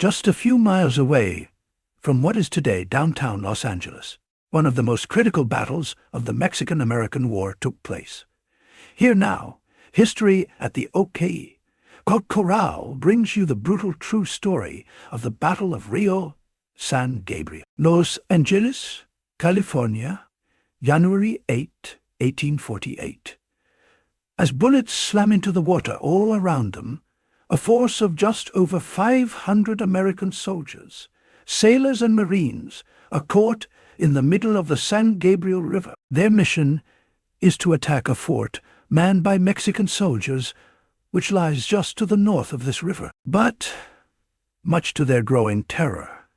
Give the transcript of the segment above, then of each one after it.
just a few miles away from what is today downtown Los Angeles. One of the most critical battles of the Mexican-American War took place. Here now, history at the OK Corral brings you the brutal true story of the Battle of Rio San Gabriel. Los Angeles, California, January 8, 1848. As bullets slam into the water all around them, a force of just over 500 American soldiers, sailors and Marines, are caught in the middle of the San Gabriel River. Their mission is to attack a fort manned by Mexican soldiers, which lies just to the north of this river. But, much to their growing terror,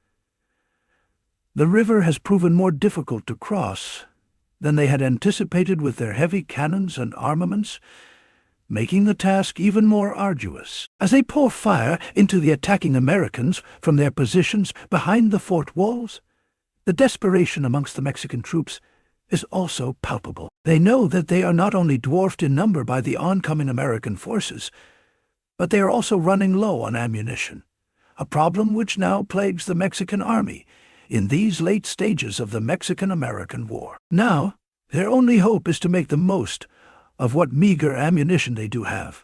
the river has proven more difficult to cross than they had anticipated with their heavy cannons and armaments, making the task even more arduous. As they pour fire into the attacking Americans from their positions behind the fort walls, the desperation amongst the Mexican troops is also palpable. They know that they are not only dwarfed in number by the oncoming American forces, but they are also running low on ammunition, a problem which now plagues the Mexican army in these late stages of the Mexican-American War. Now, their only hope is to make the most of what meager ammunition they do have,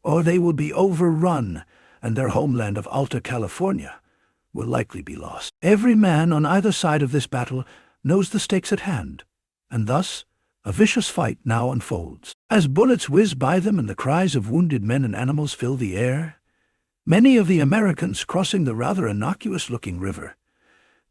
or they will be overrun and their homeland of Alta California will likely be lost. Every man on either side of this battle knows the stakes at hand, and thus a vicious fight now unfolds. As bullets whiz by them and the cries of wounded men and animals fill the air, many of the Americans crossing the rather innocuous-looking river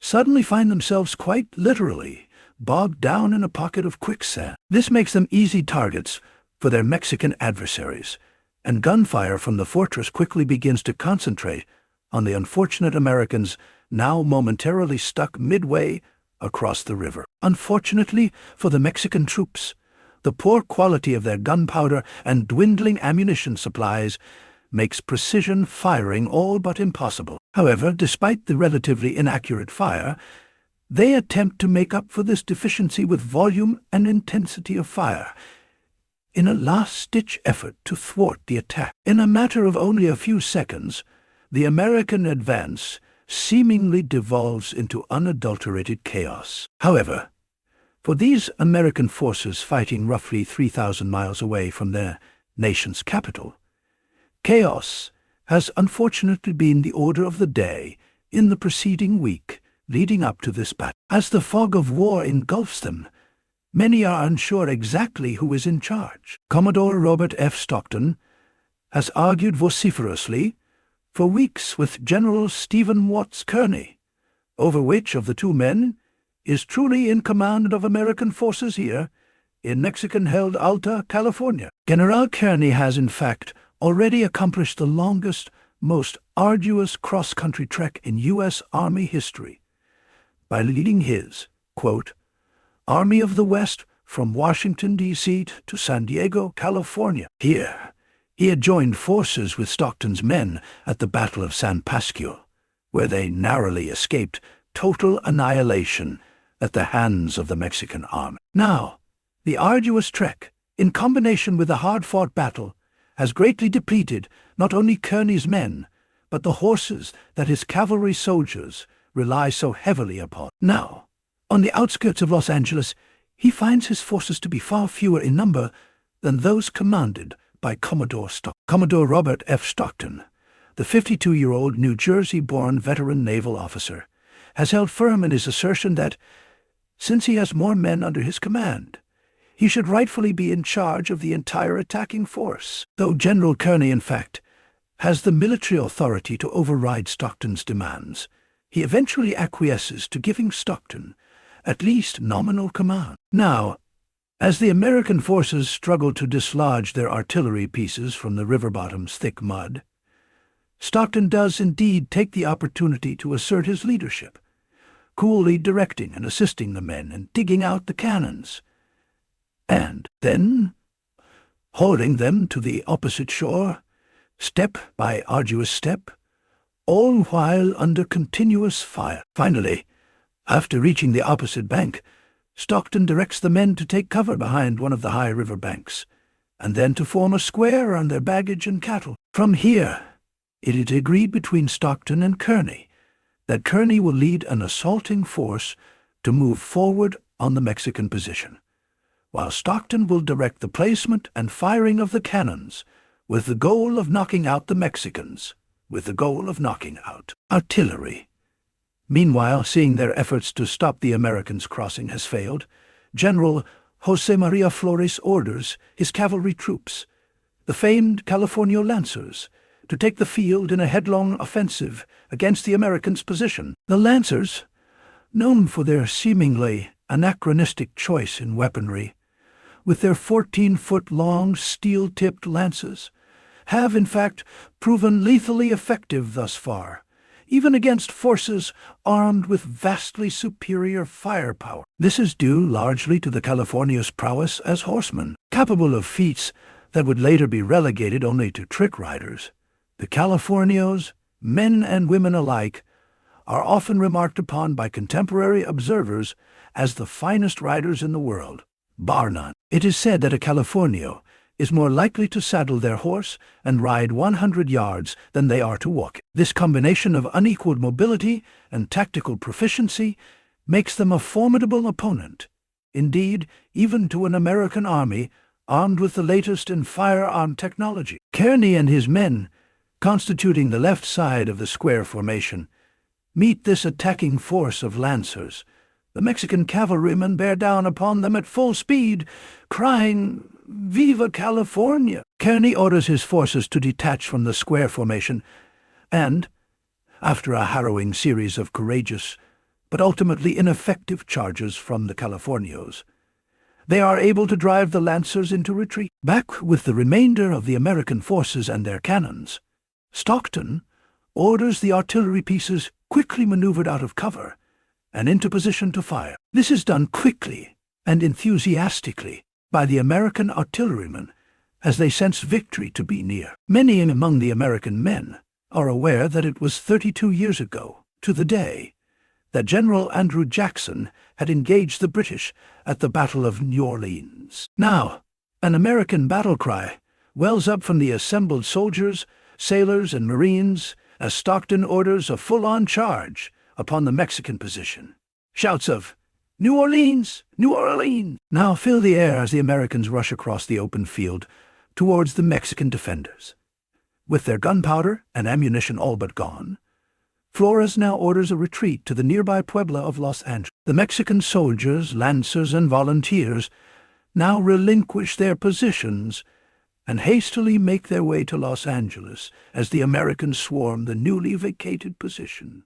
suddenly find themselves quite literally bogged down in a pocket of quicksand. This makes them easy targets for their Mexican adversaries, and gunfire from the fortress quickly begins to concentrate on the unfortunate Americans now momentarily stuck midway across the river. Unfortunately for the Mexican troops, the poor quality of their gunpowder and dwindling ammunition supplies makes precision firing all but impossible. However, despite the relatively inaccurate fire, they attempt to make up for this deficiency with volume and intensity of fire in a last-ditch effort to thwart the attack. In a matter of only a few seconds, the American advance seemingly devolves into unadulterated chaos. However, for these American forces fighting roughly 3,000 miles away from their nation's capital, chaos has unfortunately been the order of the day in the preceding week leading up to this battle. As the fog of war engulfs them, many are unsure exactly who is in charge. Commodore Robert F. Stockton has argued vociferously for weeks with General Stephen Watts Kearny over which of the two men is truly in command of American forces here in Mexican-held Alta California. General Kearny has, in fact, already accomplished the longest, most arduous cross-country trek in U.S. Army history by leading his, quote, Army of the West from Washington, D.C. to San Diego, California. Here, he had joined forces with Stockton's men at the Battle of San Pasquio, where they narrowly escaped total annihilation at the hands of the Mexican army. Now, the arduous trek, in combination with the hard-fought battle, has greatly depleted not only Kearny's men, but the horses that his cavalry soldiers rely so heavily upon. Now, on the outskirts of Los Angeles, he finds his forces to be far fewer in number than those commanded by Commodore Robert F. Stockton, the 52-year-old New Jersey-born veteran naval officer, has held firm in his assertion that, since he has more men under his command, he should rightfully be in charge of the entire attacking force. Though General Kearny, in fact, has the military authority to override Stockton's demands, he eventually acquiesces to giving Stockton at least nominal command. Now, as the American forces struggle to dislodge their artillery pieces from the river bottom's thick mud, Stockton does indeed take the opportunity to assert his leadership, coolly directing and assisting the men in digging out the cannons, and then hauling them to the opposite shore, step by arduous step, all while under continuous fire. Finally, after reaching the opposite bank, Stockton directs the men to take cover behind one of the high river banks, and then to form a square around their baggage and cattle. From here, It is agreed between Stockton and Kearny that Kearny will lead an assaulting force to move forward on the Mexican position, while Stockton will direct the placement and firing of the cannons with the goal of knocking out the Mexicans, with the goal of knocking out artillery. Meanwhile, seeing their efforts to stop the Americans crossing has failed, General José María Flores orders his cavalry troops, the famed California Lancers, to take the field in a headlong offensive against the Americans' position. The Lancers, known for their seemingly anachronistic choice in weaponry, with their 14-foot-long steel-tipped lances, have in fact proven lethally effective thus far, even against forces armed with vastly superior firepower. This is due largely to the California's prowess as horsemen, capable of feats that would later be relegated only to trick riders. The Californios, men and women alike, are often remarked upon by contemporary observers as the finest riders in the world, bar none. It is said that a Californio is more likely to saddle their horse and ride 100 yards than they are to walk. This combination of unequaled mobility and tactical proficiency makes them a formidable opponent, indeed, even to an American army armed with the latest in firearm technology. Kearny and his men, constituting the left side of the square formation, meet this attacking force of lancers. The Mexican cavalrymen bear down upon them at full speed, crying, "Viva California!" Kearny orders his forces to detach from the square formation, and, after a harrowing series of courageous but ultimately ineffective charges from the Californios, they are able to drive the Lancers into retreat. Back with the remainder of the American forces and their cannons, Stockton orders the artillery pieces quickly maneuvered out of cover and into position to fire. This is done quickly and enthusiastically by the American artillerymen as they sense victory to be near. Many among the American men are aware that it was 32 years ago, to the day, that General Andrew Jackson had engaged the British at the Battle of New Orleans. Now, an American battle cry wells up from the assembled soldiers, sailors, and Marines as Stockton orders a full-on charge upon the Mexican position. Shouts of "New Orleans! New Orleans!" now fill the air as the Americans rush across the open field towards the Mexican defenders. With their gunpowder and ammunition all but gone, Flores now orders a retreat to the nearby Puebla of Los Angeles. The Mexican soldiers, lancers, and volunteers now relinquish their positions and hastily make their way to Los Angeles as the Americans swarm the newly vacated position.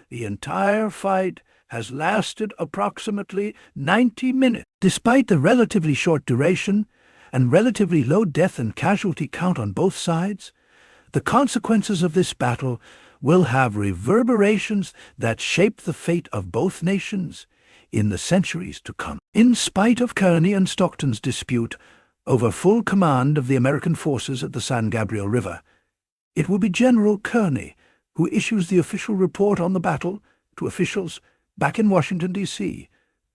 The entire fight has lasted approximately 90 minutes. Despite the relatively short duration and relatively low death and casualty count on both sides, the consequences of this battle will have reverberations that shape the fate of both nations in the centuries to come. In spite of Kearny and Stockton's dispute over full command of the American forces at the San Gabriel River, it will be General Kearny who issues the official report on the battle to officials back in Washington, D.C.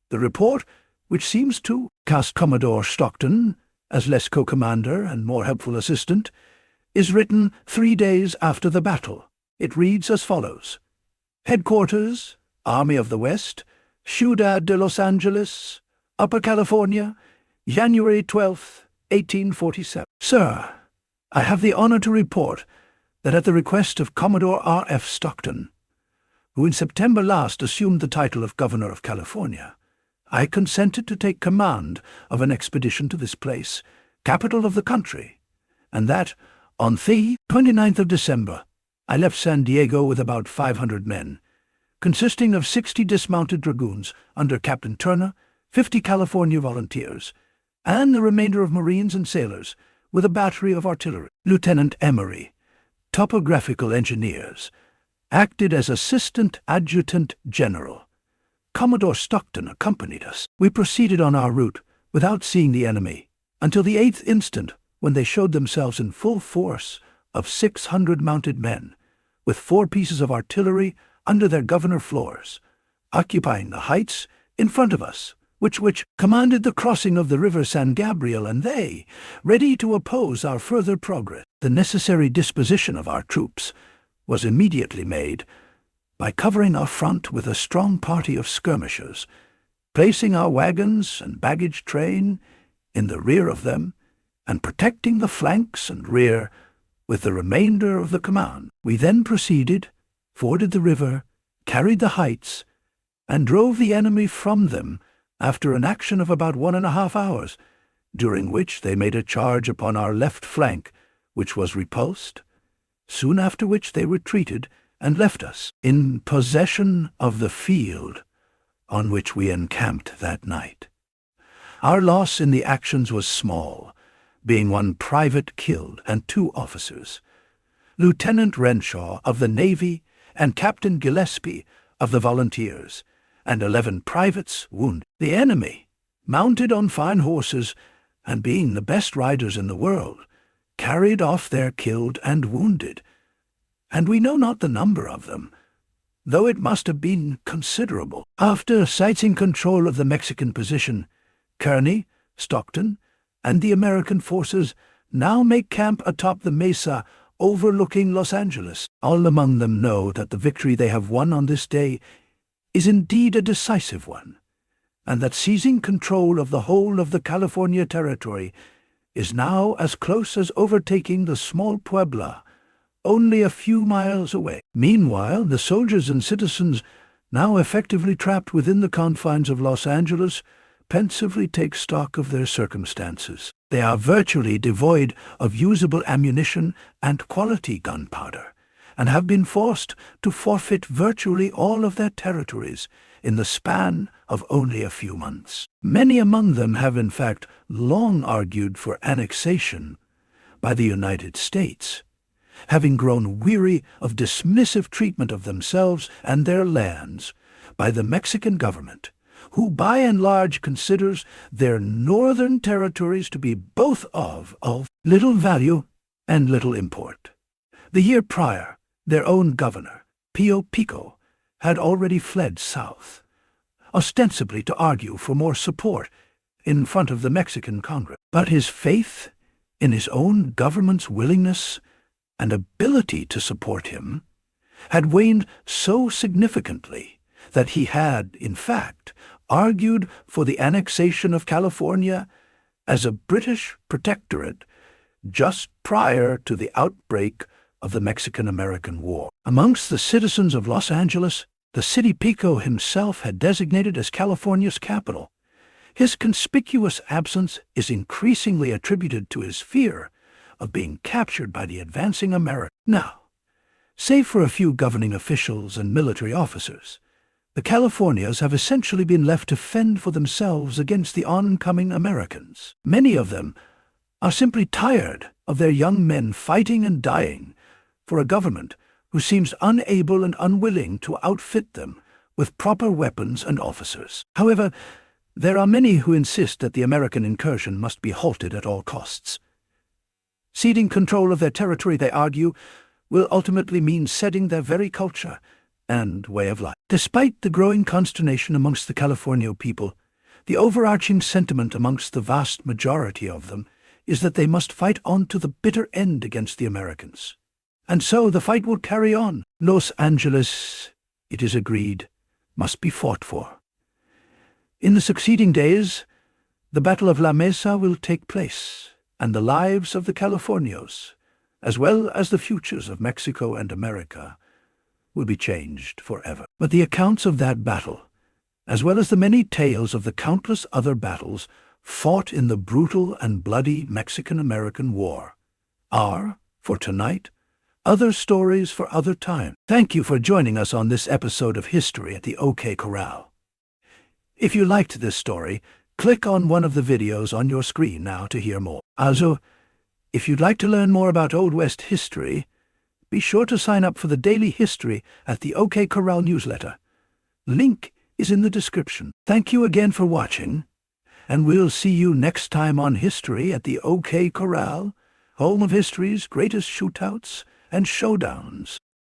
The report, which seems to cast Commodore Stockton as less co-commander and more helpful assistant, is written 3 days after the battle. It reads as follows: Headquarters, Army of the West, Ciudad de Los Angeles, Upper California, January 12, 1847. Sir, I have the honor to report that at the request of Commodore R.F. Stockton, who in September last assumed the title of Governor of California, I consented to take command of an expedition to this place, capital of the country, and that, on the 29th of December, I left San Diego with about 500 men, consisting of 60 dismounted dragoons under Captain Turner, 50 California volunteers, and the remainder of Marines and sailors, with a battery of artillery. Lieutenant Emery, topographical engineers, acted as Assistant Adjutant General. Commodore Stockton accompanied us. We proceeded on our route without seeing the enemy until the 8th instant, when they showed themselves in full force of 600 mounted men, with 4 pieces of artillery under their Governor Flores, occupying the heights in front of us which commanded the crossing of the River San Gabriel, and they, ready to oppose our further progress. The necessary disposition of our troops was immediately made by covering our front with a strong party of skirmishers, placing our wagons and baggage train in the rear of them, and protecting the flanks and rear with the remainder of the command. We then proceeded, forded the river, carried the heights, and drove the enemy from them after an action of about 1.5 hours, during which they made a charge upon our left flank, which was repulsed, soon after which they retreated and left us in possession of the field on which we encamped that night. Our loss in the actions was small, being 1 private killed and 2 officers. Lieutenant Renshaw of the Navy and Captain Gillespie of the Volunteers, and 11 privates wounded. The enemy, mounted on fine horses and being the best riders in the world, carried off their killed and wounded, and we know not the number of them, though it must have been considerable. After seizing control of the Mexican position, Kearny, Stockton, and the American forces now make camp atop the mesa overlooking Los Angeles. All among them know that the victory they have won on this day is indeed a decisive one, and that seizing control of the whole of the California territory is now as close as overtaking the small Puebla, only a few miles away. Meanwhile, the soldiers and citizens, now effectively trapped within the confines of Los Angeles, pensively take stock of their circumstances. They are virtually devoid of usable ammunition and quality gunpowder, and have been forced to forfeit virtually all of their territories in the span of only a few months. Many among them have in fact long argued for annexation by the United States, having grown weary of dismissive treatment of themselves and their lands by the Mexican government, who by and large considers their northern territories to be both of little value and little import. The year prior, their own governor, Pio Pico, had already fled south, ostensibly to argue for more support in front of the Mexican Congress. But his faith in his own government's willingness and ability to support him had waned so significantly that he had, in fact, argued for the annexation of California as a British protectorate just prior to the outbreak of the Mexican-American War. Amongst the citizens of Los Angeles, the city Pico himself had designated as California's capital, his conspicuous absence is increasingly attributed to his fear of being captured by the advancing Americans. Now, save for a few governing officials and military officers, the Californias have essentially been left to fend for themselves against the oncoming Americans. Many of them are simply tired of their young men fighting and dying for a government who seems unable and unwilling to outfit them with proper weapons and officers. However, there are many who insist that the American incursion must be halted at all costs. Ceding control of their territory, they argue, will ultimately mean setting their very culture and way of life. Despite the growing consternation amongst the California people, the overarching sentiment amongst the vast majority of them is that they must fight on to the bitter end against the Americans. And so the fight will carry on. Los Angeles, it is agreed, must be fought for. In the succeeding days, the Battle of La Mesa will take place, and the lives of the Californios, as well as the futures of Mexico and America, will be changed forever. But the accounts of that battle, as well as the many tales of the countless other battles fought in the brutal and bloody Mexican-American War, are, for tonight, other stories for other time. Thank you for joining us on this episode of History at the OK Corral. If you liked this story, click on one of the videos on your screen now to hear more. Also, if you'd like to learn more about Old West history, be sure to sign up for the daily history at the OK Corral newsletter. Link is in the description. Thank you again for watching, and we'll see you next time on History at the OK Corral, home of history's greatest shootouts and showdowns.